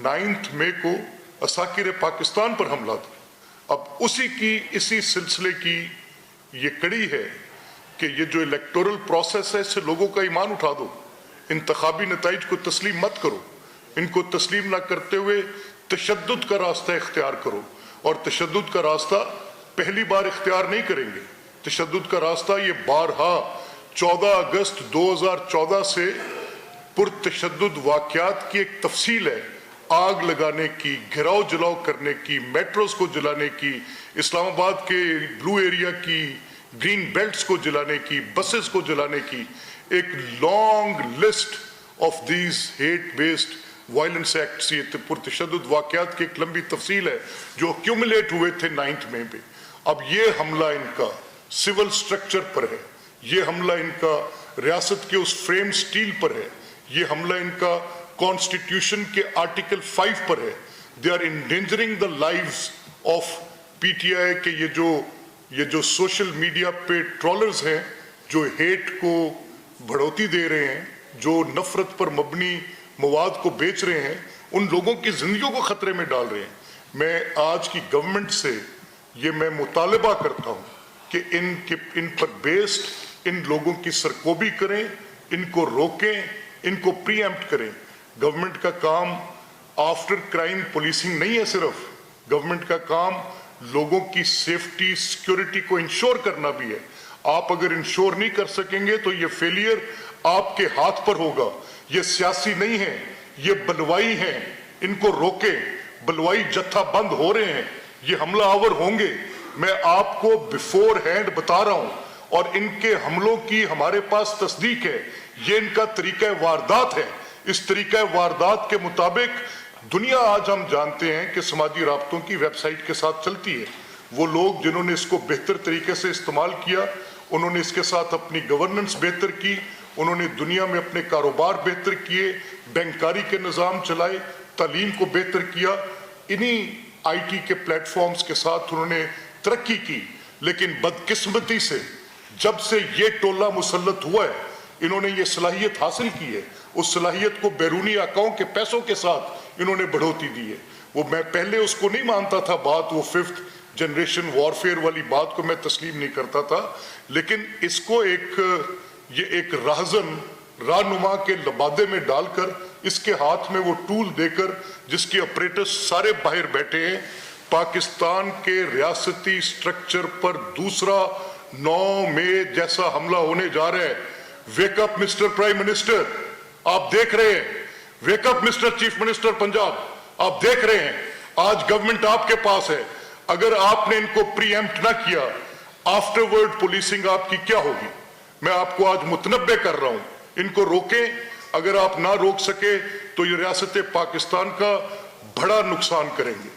9 मई को असाकिर पाकिस्तान पर हमला था। अब इसी सिलसिले की ये कड़ी है कि ये जो इलेक्टोरल प्रोसेस है इससे लोगों का ईमान उठा दो, इंतखाबी नताइज को तस्लीम मत करो, इनको तस्लीम ना करते हुए तशद्दुद का रास्ता इख्तियार करो। और तशद्दुद का रास्ता पहली बार इख्तियार नहीं करेंगे, तशद्दुद का रास्ता ये बारहा 14 अगस्त 2014 से पुरतशद्दुद वाक़यात की एक तफसील है, आग लगाने की, घिराव जलाओ करने की, मेट्रोस को जलाने की, इस्लामाबाद के ब्लू एरिया की ग्रीन बेल्ट्स को जलाने की, बसेस को जलाने की, एक long list of these hate based violence acts, ये पुरतशद्दुद वाक़यात की एक लंबी तफसील है जो एक्यूमुलेट हुए थे 9 मई पे। अब ये हमला इनका सिविल स्ट्रक्चर पर है, ये हमला इनका रियासत के उस फ्रेम स्टील पर है, ये हमला इनका कॉन्स्टिट्यूशन के आर्टिकल 5 पर है। They are endangering the lives of PTI के ये जो सोशल मीडिया पे ट्रोलर्स हैं, जो हेट को बढ़ोतरी दे रहे हैं, जो नफरत पर मबनी मवाद को बेच रहे हैं, उन लोगों की जिंदगियों को खतरे में डाल रहे हैं। मैं आज की गवर्नमेंट से ये मैं मुतालबा करता हूँ कि इन पर बेस्ड इन लोगों की सरकोबी करें, इनको रोकें, इनको प्रीएम्प्ट करें। गवर्नमेंट का काम आफ्टर क्राइम पुलिसिंग नहीं है, सिर्फ गवर्नमेंट का काम लोगों की सेफ्टी सिक्योरिटी को इंश्योर करना भी है। आप अगर इंश्योर नहीं कर सकेंगे तो ये फेलियर आपके हाथ पर होगा। ये सियासी नहीं है, ये बलवाई है, इनको रोकें। बलवाई जत्था बंद हो रहे हैं, ये हमला आवर होंगे, मैं आपको बिफोर हैंड बता रहा हूं। और इनके हमलों की हमारे पास तस्दीक है, ये इनका तरीका वारदात है। इस तरीका वारदात के मुताबिक दुनिया आज हम जानते हैं कि समाजी राब्तों की वेबसाइट के साथ चलती है। वो लोग जिन्होंने इसको बेहतर तरीके से इस्तेमाल किया, उन्होंने इसके साथ अपनी गवर्नेंस बेहतर की, उन्होंने दुनिया में अपने कारोबार बेहतर किए, बैंकारी के निज़ाम चलाए, तालीम को बेहतर किया। इन्हीं आईटी के प्लेटफॉर्म्स के साथ उन्होंने तरक्की की। लेकिन बदकिस्मती से जब से ये टोला मुसल्लत हुआ है, इन्होंने ये सलाहियत हासिल की है, उस सलाहियत को बैरूनी आकाओं के पैसों के साथ इन्होंने बढ़ोतरी दी है। वो मैं पहले उसको नहीं मानता था, बात वो 5th जनरेशन वॉरफेयर वाली बात को मैं तस्लीम नहीं करता था, लेकिन इसको एक रहनुमा के लबादे में डालकर, इसके हाथ में वो टूल देकर, जिसके ऑपरेटर्स सारे बाहर बैठे हैं, पाकिस्तान के रियासती स्ट्रक्चर पर दूसरा 9 मई जैसा हमला होने जा रहा है। वेकअप मिस्टर प्राइम मिनिस्टर, आप देख रहे हैं। Wake up mister chief minister Punjab, आप देख रहे हैं। आज गवर्नमेंट आपके पास है। अगर आपने इनको प्रीएम्प्ट ना किया, आफ्टरवर्ड पुलिसिंग आपकी क्या होगी? मैं आपको आज मुतनब्बे कर रहा हूं, इनको रोकें। अगर आप ना रोक सके तो ये रियासत पाकिस्तान का बड़ा नुकसान करेंगे।